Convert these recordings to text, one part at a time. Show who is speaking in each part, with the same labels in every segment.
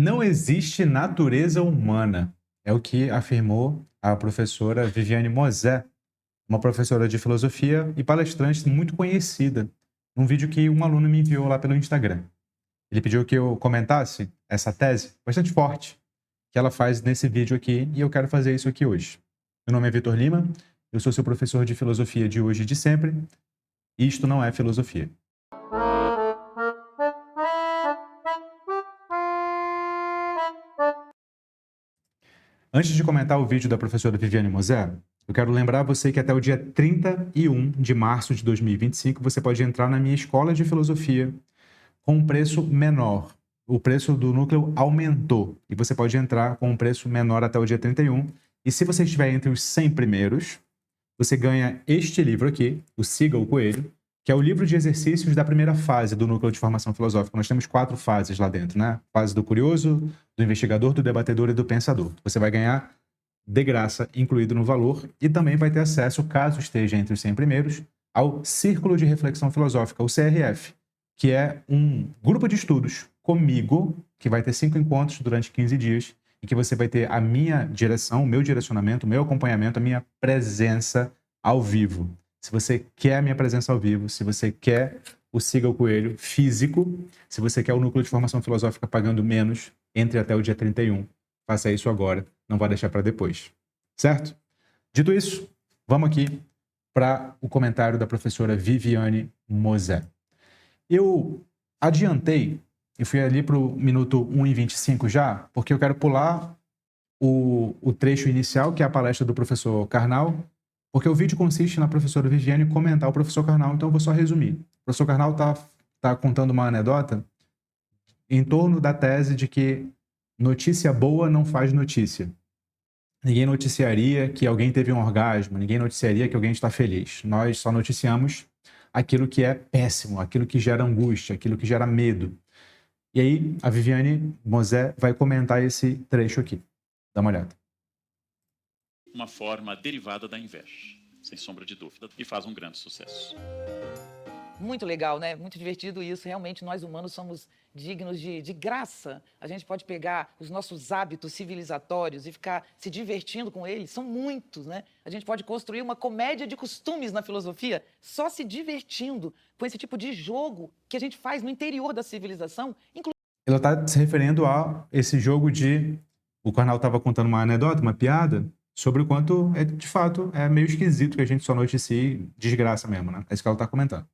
Speaker 1: Não existe natureza humana, é o que afirmou a professora Viviane Mosé, uma professora de filosofia e palestrante muito conhecida, num vídeo que um aluno me enviou lá pelo Instagram. Ele pediu que eu comentasse essa tese bastante forte que ela faz nesse vídeo aqui e eu quero fazer isso aqui hoje. Meu nome é Vitor Lima, eu sou seu professor de filosofia de hoje e de sempre, e isto não é filosofia. Antes de comentar o vídeo da professora Viviane Mosé, eu quero lembrar você que até o dia 31 de março de 2025 você pode entrar na minha escola de filosofia com um preço menor. O preço do núcleo aumentou e você pode entrar com um preço menor até o dia 31. E se você estiver entre os 100 primeiros, você ganha este livro aqui, o Siga o Coelho, que é o livro de exercícios da primeira fase do núcleo de formação filosófica. Nós temos 4 fases lá dentro, né? Fase do curioso, do investigador, do debatedor e do pensador. Você vai ganhar de graça, incluído no valor, e também vai ter acesso, caso esteja entre os 100 primeiros, ao Círculo de Reflexão Filosófica, o CRF, que é um grupo de estudos comigo, que vai ter 5 encontros durante 15 dias, e que você vai ter a minha direção, o meu direcionamento, o meu acompanhamento, a minha presença ao vivo. Se você quer a minha presença ao vivo, se você quer o Siga o Coelho físico, se você quer o núcleo de formação filosófica pagando menos, entre até o dia 31. Faça isso agora, não vai deixar para depois. Certo? Dito isso, vamos aqui para o comentário da professora Viviane Mosé. Eu adiantei e fui ali para o minuto 1:25 já, porque eu quero pular o trecho inicial, que é a palestra do professor Karnal, porque o vídeo consiste na professora Viviane comentar o professor Karnal, então eu vou só resumir. O professor Karnal tá contando uma anedota em torno da tese de que notícia boa não faz notícia. Ninguém noticiaria que alguém teve um orgasmo, ninguém noticiaria que alguém está feliz. Nós só noticiamos aquilo que é péssimo, aquilo que gera angústia, aquilo que gera medo. E aí a Viviane Mosé vai comentar esse trecho aqui. Dá uma olhada.
Speaker 2: Uma forma derivada da inveja, sem sombra de dúvida, e faz um grande sucesso.
Speaker 3: Muito legal, né? Muito divertido isso. Realmente, nós humanos somos dignos de graça. A gente pode pegar os nossos hábitos civilizatórios e ficar se divertindo com eles. São muitos, né? A gente pode construir uma comédia de costumes na filosofia só se divertindo com esse tipo de jogo que a gente faz no interior da civilização.
Speaker 1: Ela está se referindo a esse jogo de... O Karnal estava contando uma anedota, uma piada, sobre o quanto, de fato, é meio esquisito que a gente só noticie desgraça mesmo, né? É isso que ela está comentando.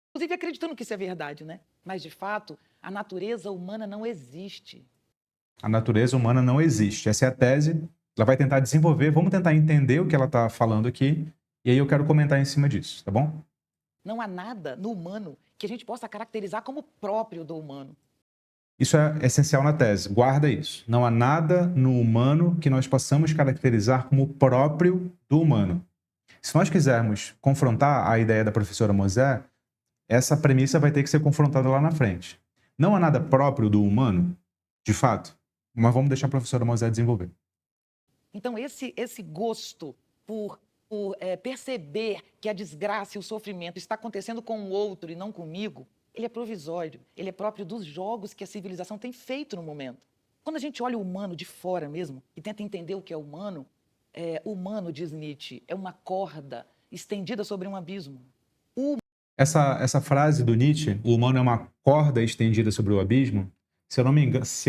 Speaker 3: Inclusive acreditando que isso é verdade, né? Mas, de fato, a natureza humana não existe.
Speaker 1: A natureza humana não existe. Essa é a tese. Ela vai tentar desenvolver. Vamos tentar entender o que ela está falando aqui. E aí eu quero comentar em cima disso, tá bom?
Speaker 3: Não há nada no humano que a gente possa caracterizar como próprio do humano.
Speaker 1: Isso é essencial na tese. Guarda isso. Não há nada no humano que nós possamos caracterizar como próprio do humano. Se nós quisermos confrontar a ideia da professora Mosé, essa premissa vai ter que ser confrontada lá na frente. Não há nada próprio do humano, de fato, mas vamos deixar a professora Mosé desenvolver.
Speaker 3: Então, esse gosto por perceber que a desgraça e o sofrimento está acontecendo com o outro e não comigo, ele é provisório, ele é próprio dos jogos que a civilização tem feito no momento. Quando a gente olha o humano de fora mesmo e tenta entender o que é humano, diz Nietzsche, é uma corda estendida sobre um abismo.
Speaker 1: Essa frase do Nietzsche, o humano é uma corda estendida sobre o abismo, se eu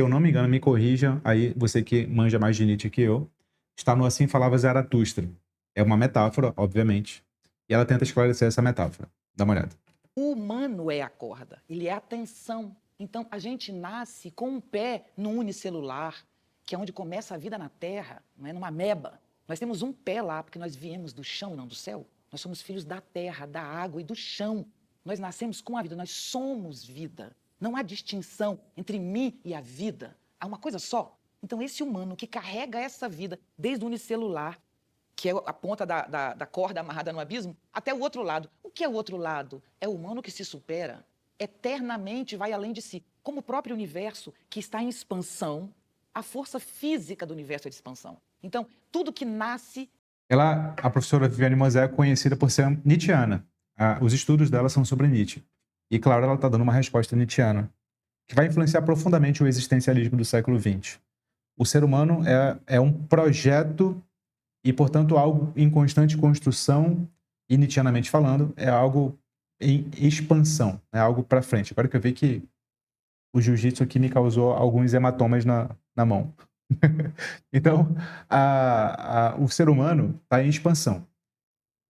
Speaker 1: não me engano, me corrija, aí você que manja mais de Nietzsche que eu, está no Assim Falava Zaratustra. É uma metáfora, obviamente, e ela tenta esclarecer essa metáfora. Dá uma olhada.
Speaker 3: O humano é a corda, ele é a tensão. Então, a gente nasce com um pé no unicelular, que é onde começa a vida na Terra, não é? Numa ameba. Nós temos um pé lá, porque nós viemos do chão, não do céu. Nós somos filhos da terra, da água e do chão. Nós nascemos com a vida, nós somos vida. Não há distinção entre mim e a vida. Há uma coisa só. Então, esse humano que carrega essa vida desde o unicelular, que é a ponta da corda amarrada no abismo, até o outro lado. O que é o outro lado? É o humano que se supera, eternamente vai além de si. Como o próprio universo, que está em expansão, a força física do universo é de expansão. Então, tudo que nasce...
Speaker 1: A professora Viviane Mosé é conhecida por ser nietzschiana. Os estudos dela são sobre Nietzsche. E, claro, ela está dando uma resposta nietzschiana, que vai influenciar profundamente o existencialismo do século XX. O ser humano é um projeto e, portanto, algo em constante construção e, nietzscheanamente falando, é algo em expansão, é algo para frente. Agora que eu vi que o jiu-jitsu aqui me causou alguns hematomas na mão. Então, o ser humano está em expansão.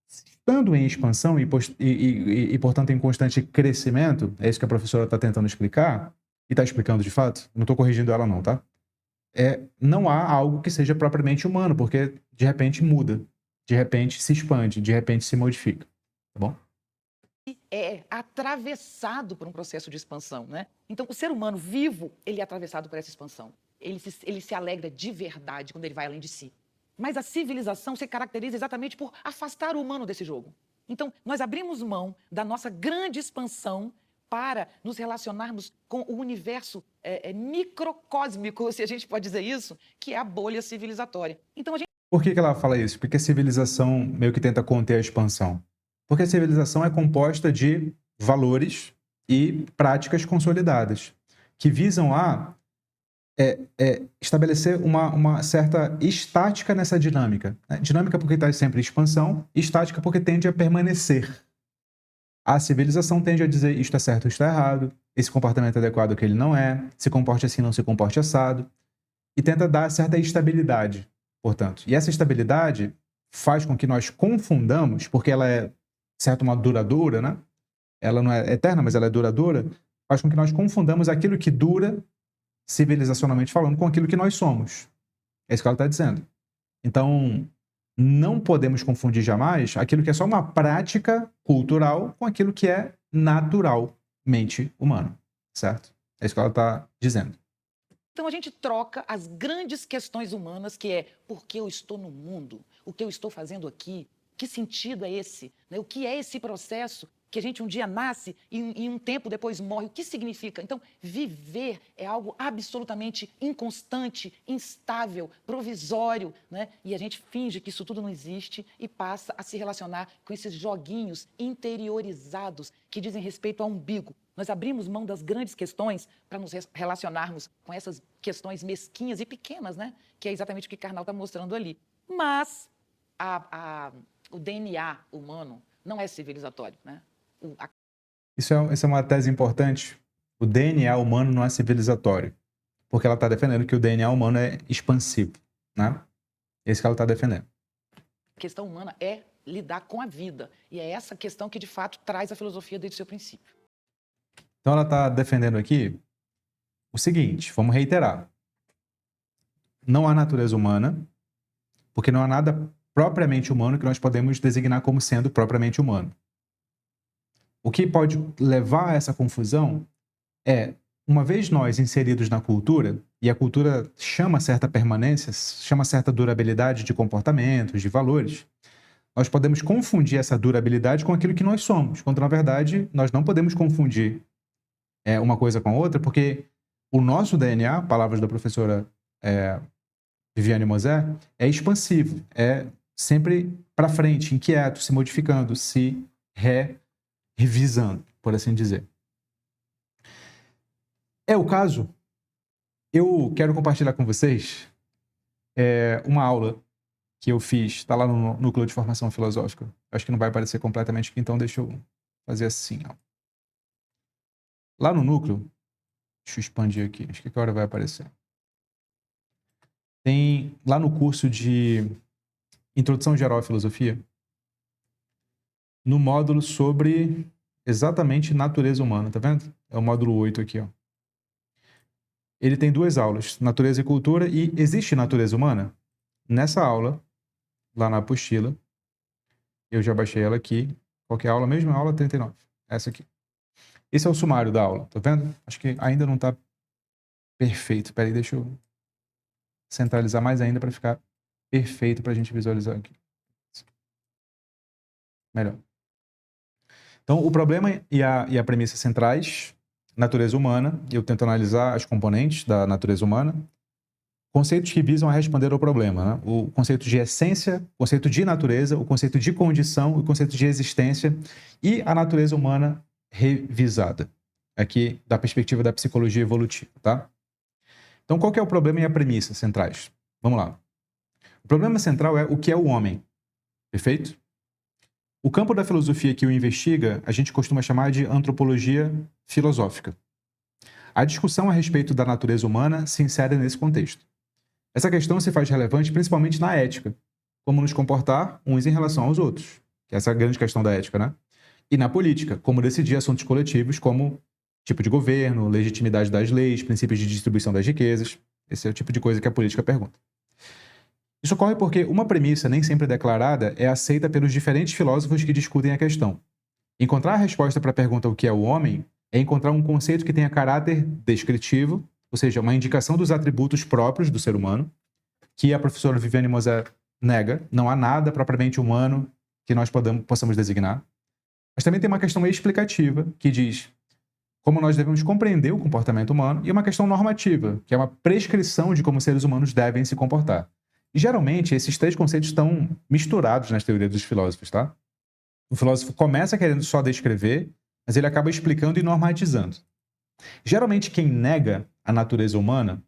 Speaker 1: Estando em expansão e, portanto, em constante crescimento, é isso que a professora está tentando explicar, e está explicando de fato, não estou corrigindo ela não, tá? Não há algo que seja propriamente humano, porque de repente muda, de repente se expande, de repente se modifica, tá bom?
Speaker 3: É atravessado por um processo de expansão, né? Então, o ser humano vivo, ele é atravessado por essa expansão. Ele se alegra de verdade quando ele vai além de si. Mas a civilização se caracteriza exatamente por afastar o humano desse jogo. Então, nós abrimos mão da nossa grande expansão para nos relacionarmos com o universo microcósmico, se a gente pode dizer isso, que é a bolha civilizatória. Então,
Speaker 1: Por que ela fala isso? Porque a civilização meio que tenta conter a expansão. Porque a civilização é composta de valores e práticas consolidadas, que visam a estabelecer uma certa estática nessa dinâmica. Dinâmica porque está sempre em expansão, estática porque tende a permanecer. A civilização tende a dizer isto é certo, isto é errado, esse comportamento é adequado, que ele não é, se comporte assim, não se comporte assado, e tenta dar certa estabilidade, portanto. E essa estabilidade faz com que nós confundamos, porque ela é, de certo modo, duradoura, né? Ela não é eterna, mas ela é duradoura, faz com que nós confundamos aquilo que dura, civilizacionalmente falando, com aquilo que nós somos. É isso que ela está dizendo. Então, não podemos confundir jamais aquilo que é só uma prática cultural com aquilo que é naturalmente humano, certo? É isso que ela está dizendo.
Speaker 3: Então a gente troca as grandes questões humanas, que é por que eu estou no mundo, o que eu estou fazendo aqui, que sentido é esse, né? O que é esse processo que a gente um dia nasce e um tempo depois morre, o que significa? Então, viver é algo absolutamente inconstante, instável, provisório, né? E a gente finge que isso tudo não existe e passa a se relacionar com esses joguinhos interiorizados que dizem respeito ao umbigo. Nós abrimos mão das grandes questões para nos relacionarmos com essas questões mesquinhas e pequenas, né? Que é exatamente o que Karnal está mostrando ali. Mas o DNA humano não é civilizatório, né?
Speaker 1: Isso é uma tese importante. O DNA humano não é civilizatório, porque ela está defendendo que o DNA humano é expansivo, né? É isso que ela está defendendo.
Speaker 3: A questão humana é lidar com a vida, e é essa questão que, de fato, traz a filosofia desde o seu princípio.
Speaker 1: Então ela está defendendo aqui o seguinte, vamos reiterar. Não há natureza humana, porque não há nada propriamente humano que nós podemos designar como sendo propriamente humano. O que pode levar a essa confusão é, uma vez nós inseridos na cultura, e a cultura chama certa permanência, chama certa durabilidade de comportamentos, de valores, nós podemos confundir essa durabilidade com aquilo que nós somos, quando na verdade nós não podemos confundir uma coisa com a outra, porque o nosso DNA, palavras da professora Viviane Mosé, é expansivo, é sempre para frente, inquieto, se modificando, se revisando, por assim dizer. É o caso, eu quero compartilhar com vocês uma aula que eu fiz, está lá no Núcleo de Formação Filosófica. Acho que não vai aparecer completamente aqui, então deixa eu fazer assim. Ó. Lá no Núcleo, deixa eu expandir aqui, acho que agora vai aparecer. Tem lá no curso de Introdução Geral à Filosofia, no módulo sobre exatamente natureza humana, tá vendo? É o módulo 8 aqui, ó. Ele tem 2 aulas, natureza e cultura, e existe natureza humana? Nessa aula, lá na apostila, eu já baixei ela aqui. Qual que é a aula mesmo? A aula 39. Essa aqui. Esse é o sumário da aula, tá vendo? Acho que ainda não tá perfeito. Peraí, deixa eu centralizar mais ainda para ficar perfeito para a gente visualizar aqui. Melhor. Então, o problema e a premissa centrais, natureza humana, eu tento analisar as componentes da natureza humana, conceitos que visam a responder ao problema, né? O conceito de essência, o conceito de natureza, o conceito de condição, o conceito de existência e a natureza humana revisada. aqui da perspectiva da psicologia evolutiva, tá? Então, qual que é o problema e a premissa centrais? Vamos lá. O problema central é o que é o homem, perfeito? O campo da filosofia que o investiga, a gente costuma chamar de antropologia filosófica. A discussão a respeito da natureza humana se insere nesse contexto. Essa questão se faz relevante principalmente na ética, como nos comportar uns em relação aos outros, que essa é a grande questão da ética, né? E na política, como decidir assuntos coletivos como tipo de governo, legitimidade das leis, princípios de distribuição das riquezas. Esse é o tipo de coisa que a política pergunta. Isso ocorre porque uma premissa nem sempre declarada é aceita pelos diferentes filósofos que discutem a questão. Encontrar a resposta para a pergunta o que é o homem é encontrar um conceito que tenha caráter descritivo, ou seja, uma indicação dos atributos próprios do ser humano, que a professora Viviane Mosé nega. Não há nada propriamente humano que nós possamos designar. Mas também tem uma questão explicativa, que diz como nós devemos compreender o comportamento humano, e uma questão normativa, que é uma prescrição de como seres humanos devem se comportar. E, geralmente, esses três conceitos estão misturados nas teorias dos filósofos, tá? O filósofo começa querendo só descrever, mas ele acaba explicando e normatizando. Geralmente, quem nega a natureza humana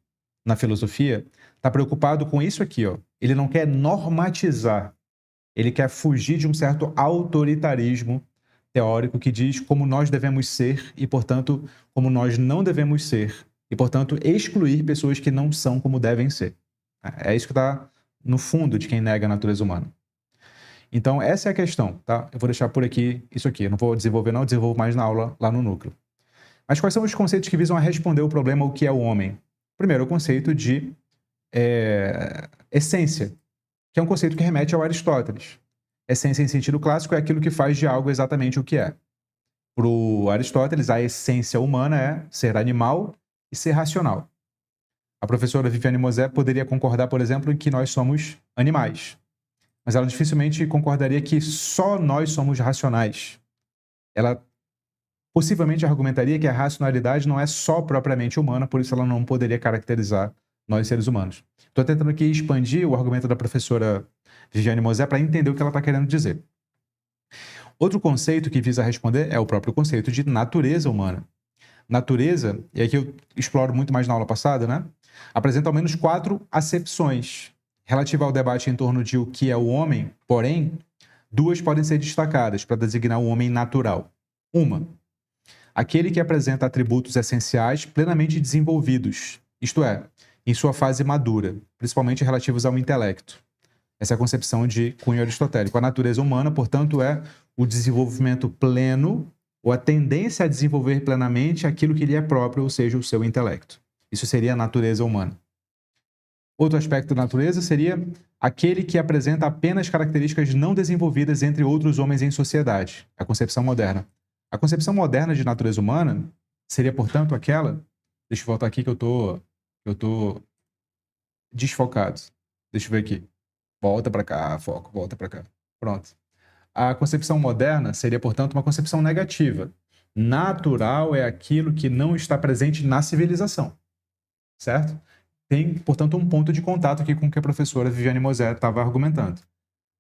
Speaker 1: na filosofia está preocupado com isso aqui, ó. Ele não quer normatizar, ele quer fugir de um certo autoritarismo teórico que diz como nós devemos ser e, portanto, como nós não devemos ser e, portanto, excluir pessoas que não são como devem ser. É isso que está no fundo de quem nega a natureza humana. Então, essa é a questão, tá? Eu vou deixar por aqui isso aqui. Eu não vou desenvolver, não. Eu desenvolvo mais na aula, lá no núcleo. Mas quais são os conceitos que visam a responder o problema o que é o homem? Primeiro, o conceito de essência, que é um conceito que remete ao Aristóteles. Essência, em sentido clássico, é aquilo que faz de algo exatamente o que é. Para o Aristóteles, a essência humana é ser animal e ser racional. A professora Viviane Mosé poderia concordar, por exemplo, em que nós somos animais. Mas ela dificilmente concordaria que só nós somos racionais. Ela possivelmente argumentaria que a racionalidade não é só propriamente humana, por isso ela não poderia caracterizar nós seres humanos. Estou tentando aqui expandir o argumento da professora Viviane Mosé para entender o que ela está querendo dizer. Outro conceito que visa responder é o próprio conceito de natureza humana. Natureza, e aqui eu exploro muito mais na aula passada, né? Apresenta ao menos 4 acepções relativa ao debate em torno de o que é o homem, porém, 2 podem ser destacadas para designar o homem natural. Uma, aquele que apresenta atributos essenciais plenamente desenvolvidos, isto é, em sua fase madura, principalmente relativos ao intelecto. Essa é a concepção de cunho aristotélico. A natureza humana, portanto, é o desenvolvimento pleno ou a tendência a desenvolver plenamente aquilo que lhe é próprio, ou seja, o seu intelecto. Isso seria a natureza humana. Outro aspecto da natureza seria aquele que apresenta apenas características não desenvolvidas entre outros homens em sociedade, a concepção moderna. A concepção moderna de natureza humana seria, portanto, aquela... Deixa eu voltar aqui que eu tô desfocado. Deixa eu ver aqui. Volta para cá, foco, volta para cá. Pronto. A concepção moderna seria, portanto, uma concepção negativa. Natural é aquilo que não está presente na civilização. Certo? Tem, portanto, um ponto de contato aqui com o que a professora Viviane Mosé estava argumentando.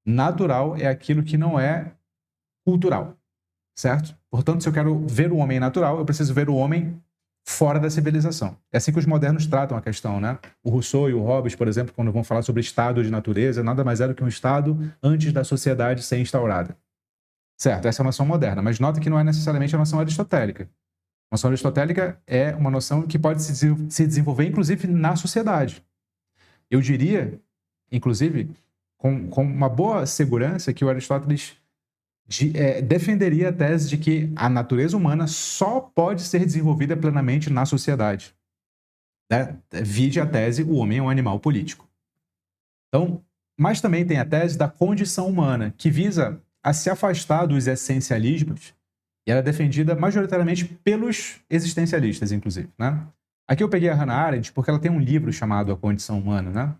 Speaker 1: Natural é aquilo que não é cultural. Certo? Portanto, se eu quero ver o homem natural, eu preciso ver o homem fora da civilização. É assim que os modernos tratam a questão, né? O Rousseau e o Hobbes, por exemplo, quando vão falar sobre estado de natureza, nada mais é do que um estado antes da sociedade ser instaurada. Certo, essa é a noção moderna, mas nota que não é necessariamente a noção aristotélica. A noção aristotélica é uma noção que pode se desenvolver, inclusive, na sociedade. Eu diria, inclusive, com uma boa segurança, que o Aristóteles defenderia a tese de que a natureza humana só pode ser desenvolvida plenamente na sociedade. Né? Vide a tese, o homem é um animal político. Então, mas também tem a tese da condição humana, que visa a se afastar dos essencialismos, e ela é defendida majoritariamente pelos existencialistas, inclusive. Né? Aqui eu peguei a Hannah Arendt porque ela tem um livro chamado A Condição Humana, né?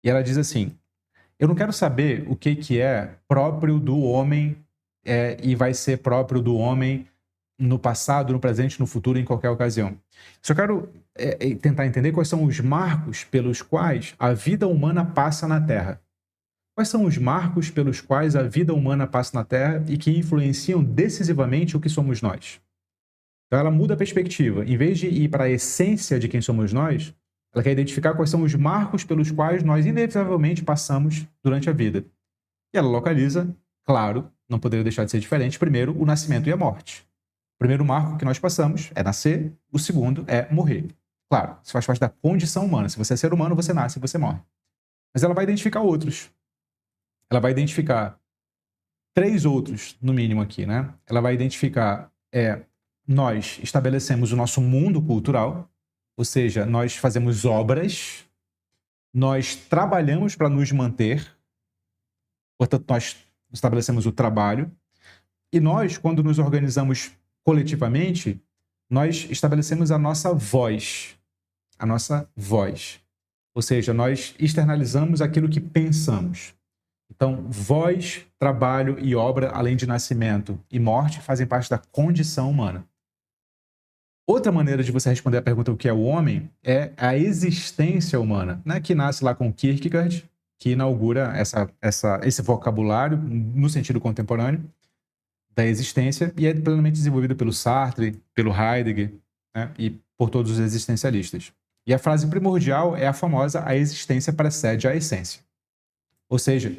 Speaker 1: E ela diz assim, eu não quero saber o que é próprio do homem e vai ser próprio do homem no passado, no presente, no futuro, em qualquer ocasião. Só quero tentar entender quais são os marcos pelos quais a vida humana passa na Terra. Quais são os marcos pelos quais a vida humana passa na Terra e que influenciam decisivamente o que somos nós? Então ela muda a perspectiva. Em vez de ir para a essência de quem somos nós, ela quer identificar quais são os marcos pelos quais nós inevitavelmente passamos durante a vida. E ela localiza, claro, não poderia deixar de ser diferente, primeiro, o nascimento e a morte. O primeiro marco que nós passamos é nascer, o segundo é morrer. Claro, isso faz parte da condição humana. Se você é ser humano, você nasce e você morre. Mas ela vai identificar outros. Ela vai identificar 3 outros, no mínimo aqui, né? Ela vai identificar, nós estabelecemos o nosso mundo cultural, ou seja, nós fazemos obras, nós trabalhamos para nos manter, portanto, nós estabelecemos o trabalho, e nós, quando nos organizamos coletivamente, nós estabelecemos a nossa voz. A nossa voz. Ou seja, nós externalizamos aquilo que pensamos. Então, voz, trabalho e obra, além de nascimento e morte, fazem parte da condição humana. Outra maneira de você responder a pergunta o que é o homem é a existência humana, né? Que nasce lá com Kierkegaard, que inaugura esse vocabulário no sentido contemporâneo da existência e é plenamente desenvolvido pelo Sartre, pelo Heidegger, né? E por todos os existencialistas. E a frase primordial é a famosa: a existência precede a essência. Ou seja,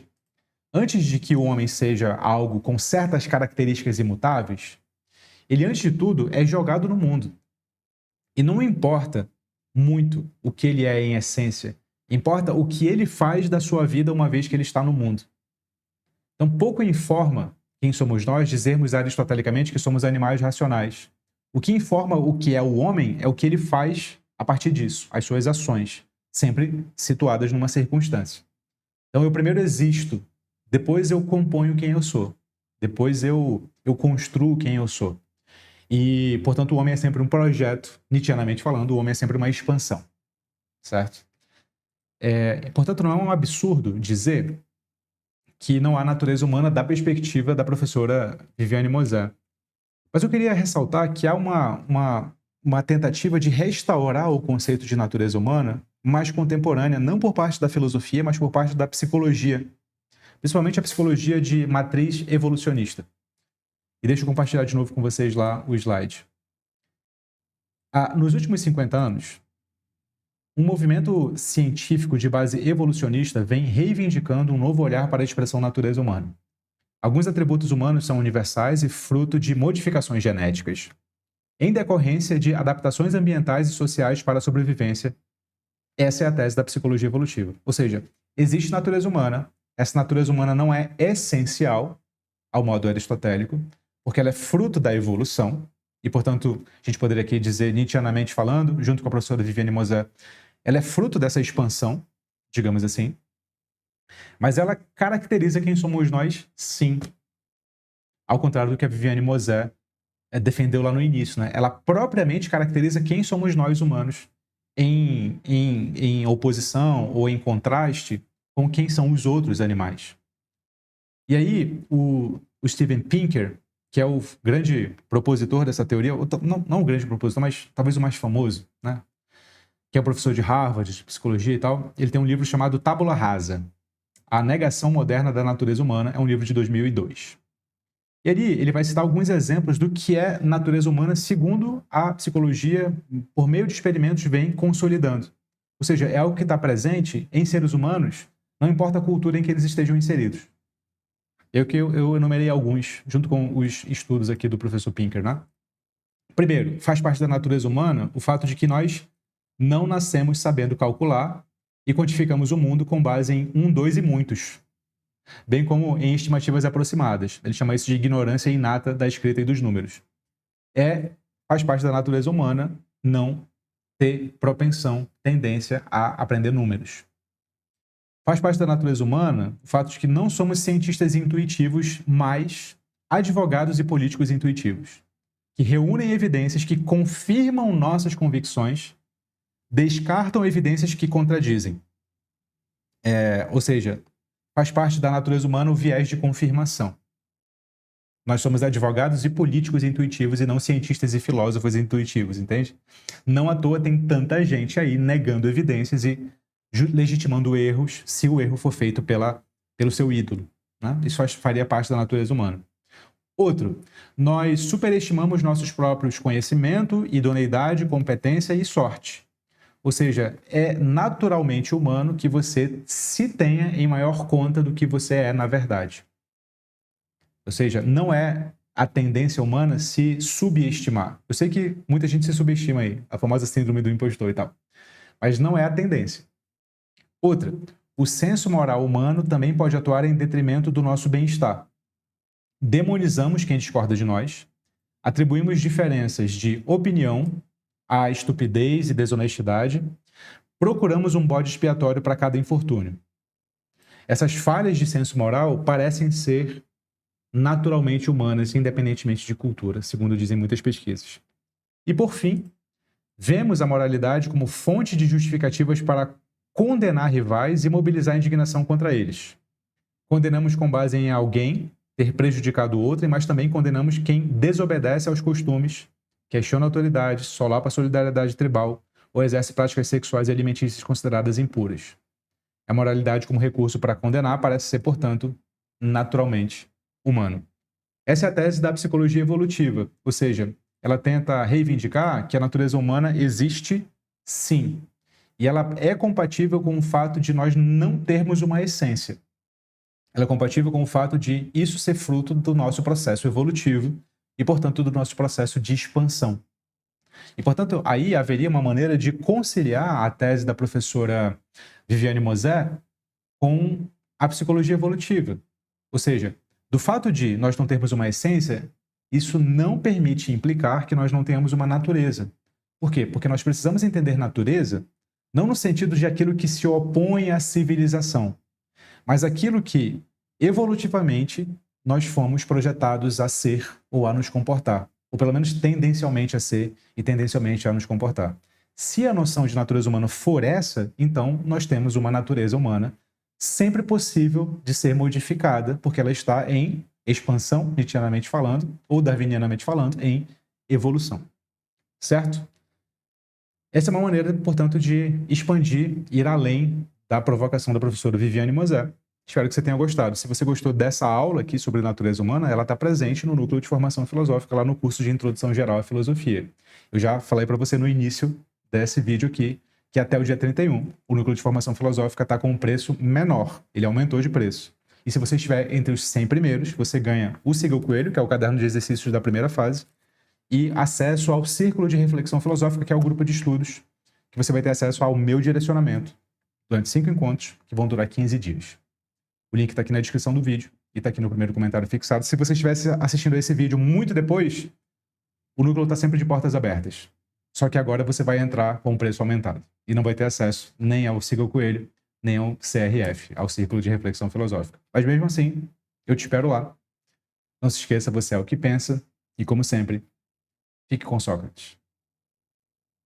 Speaker 1: antes de que o homem seja algo com certas características imutáveis, ele, antes de tudo, é jogado no mundo. E não importa muito o que ele é em essência, importa o que ele faz da sua vida uma vez que ele está no mundo. Então, pouco informa quem somos nós dizermos aristotelicamente que somos animais racionais. O que informa o que é o homem é o que ele faz a partir disso, as suas ações, sempre situadas numa circunstância. Então, eu primeiro existo, depois eu componho quem eu sou, depois eu construo quem eu sou. E, portanto, o homem é sempre um projeto, nietzscheanamente falando, o homem é sempre uma expansão, certo? Portanto, não é um absurdo dizer que não há natureza humana da perspectiva da professora Viviane Mosé. Mas eu queria ressaltar que há uma tentativa de restaurar o conceito de natureza humana mais contemporânea, não por parte da filosofia, mas por parte da psicologia, principalmente a psicologia de matriz evolucionista. E deixa eu compartilhar de novo com vocês lá o slide. Nos últimos 50 anos, um movimento científico de base evolucionista vem reivindicando um novo olhar para a expressão natureza humana. Alguns atributos humanos são universais e fruto de modificações genéticas, em decorrência de adaptações ambientais e sociais para a sobrevivência. Essa é a tese da psicologia evolutiva. Ou seja, existe natureza humana, essa natureza humana não é essencial ao modo aristotélico, porque ela é fruto da evolução, e, portanto, a gente poderia aqui dizer, nietzscheanamente falando, junto com a professora Viviane Mosé, ela é fruto dessa expansão, digamos assim, mas ela caracteriza quem somos nós, sim. Ao contrário do que a Viviane Mosé defendeu lá no início, né? Ela propriamente caracteriza quem somos nós humanos em oposição ou em contraste com quem são os outros animais. E aí, o Steven Pinker, que é o grande propositor dessa teoria, não o grande propositor, mas talvez o mais famoso, né? Que é o professor de Harvard, de psicologia e tal, ele tem um livro chamado Tábula Rasa, A Negação Moderna da Natureza Humana, é um livro de 2002. E ali ele vai citar alguns exemplos do que é natureza humana segundo a psicologia, por meio de experimentos, vem consolidando. Ou seja, é algo que está presente em seres humanos, não importa a cultura em que eles estejam inseridos. Eu enumerei alguns, junto com os estudos aqui do professor Pinker, né? Primeiro, faz parte da natureza humana o fato de que nós não nascemos sabendo calcular e quantificamos o mundo com base em 1, 2 e muitos, bem como em estimativas aproximadas. Ele chama isso de ignorância inata da escrita e dos números. Faz parte da natureza humana não ter propensão, tendência a aprender números. Faz parte da natureza humana o fato de que não somos cientistas intuitivos, mas advogados e políticos intuitivos, que reúnem evidências que confirmam nossas convicções, descartam evidências que contradizem. Ou seja, faz parte da natureza humana o viés de confirmação. Nós somos advogados e políticos intuitivos e não cientistas e filósofos intuitivos, entende? Não à toa tem tanta gente aí negando evidências e legitimando erros se o erro for feito pelo seu ídolo, né? Isso faria parte da natureza humana. Outro, nós superestimamos nossos próprios conhecimento, idoneidade, competência e sorte. Ou seja, é naturalmente humano que você se tenha em maior conta do que você é na verdade. Ou seja, não é a tendência humana se subestimar. Eu sei que muita gente se subestima aí, a famosa síndrome do impostor e tal. Mas não é a tendência. Outra, o senso moral humano também pode atuar em detrimento do nosso bem-estar. Demonizamos quem discorda de nós, atribuímos diferenças de opinião à estupidez e desonestidade, procuramos um bode expiatório para cada infortúnio. Essas falhas de senso moral parecem ser naturalmente humanas, independentemente de cultura, segundo dizem muitas pesquisas. E, por fim, vemos a moralidade como fonte de justificativas para condenar rivais e mobilizar indignação contra eles. Condenamos com base em alguém ter prejudicado outrem, mas também condenamos quem desobedece aos costumes, questiona autoridades, solapa a solidariedade tribal ou exerce práticas sexuais e alimentícias consideradas impuras. A moralidade como recurso para condenar parece ser, portanto, naturalmente humano. Essa é a tese da psicologia evolutiva, ou seja, ela tenta reivindicar que a natureza humana existe sim, e ela é compatível com o fato de nós não termos uma essência. Ela é compatível com o fato de isso ser fruto do nosso processo evolutivo e, portanto, do nosso processo de expansão. E, portanto, aí haveria uma maneira de conciliar a tese da professora Viviane Mosé com a psicologia evolutiva. Ou seja, do fato de nós não termos uma essência, isso não permite implicar que nós não tenhamos uma natureza. Por quê? Porque nós precisamos entender natureza não no sentido de aquilo que se opõe à civilização, mas aquilo que, evolutivamente, nós fomos projetados a ser ou a nos comportar, ou pelo menos tendencialmente a ser e tendencialmente a nos comportar. Se a noção de natureza humana for essa, então nós temos uma natureza humana sempre possível de ser modificada, porque ela está em expansão, nietzscheanamente falando, ou darwinianamente falando, em evolução. Certo? Essa é uma maneira, portanto, de expandir, ir além da provocação da professora Viviane Mosé. Espero que você tenha gostado. Se você gostou dessa aula aqui sobre natureza humana, ela está presente no Núcleo de Formação Filosófica, lá no curso de Introdução Geral à Filosofia. Eu já falei para você no início desse vídeo aqui, que até o dia 31, o Núcleo de Formação Filosófica está com um preço menor. Ele aumentou de preço. E se você estiver entre os 100 primeiros, você ganha o Siga o Coelho, que é o caderno de exercícios da primeira fase, e acesso ao Círculo de Reflexão Filosófica, que é o grupo de estudos, que você vai ter acesso ao meu direcionamento durante 5 encontros, que vão durar 15 dias. O link está aqui na descrição do vídeo e está aqui no primeiro comentário fixado. Se você estivesse assistindo a esse vídeo muito depois, o núcleo está sempre de portas abertas. Só que agora você vai entrar com o preço aumentado e não vai ter acesso nem ao Siga o Coelho, nem ao CRF, ao Círculo de Reflexão Filosófica. Mas mesmo assim, eu te espero lá. Não se esqueça, você é o que pensa e, como sempre, fique com Sócrates.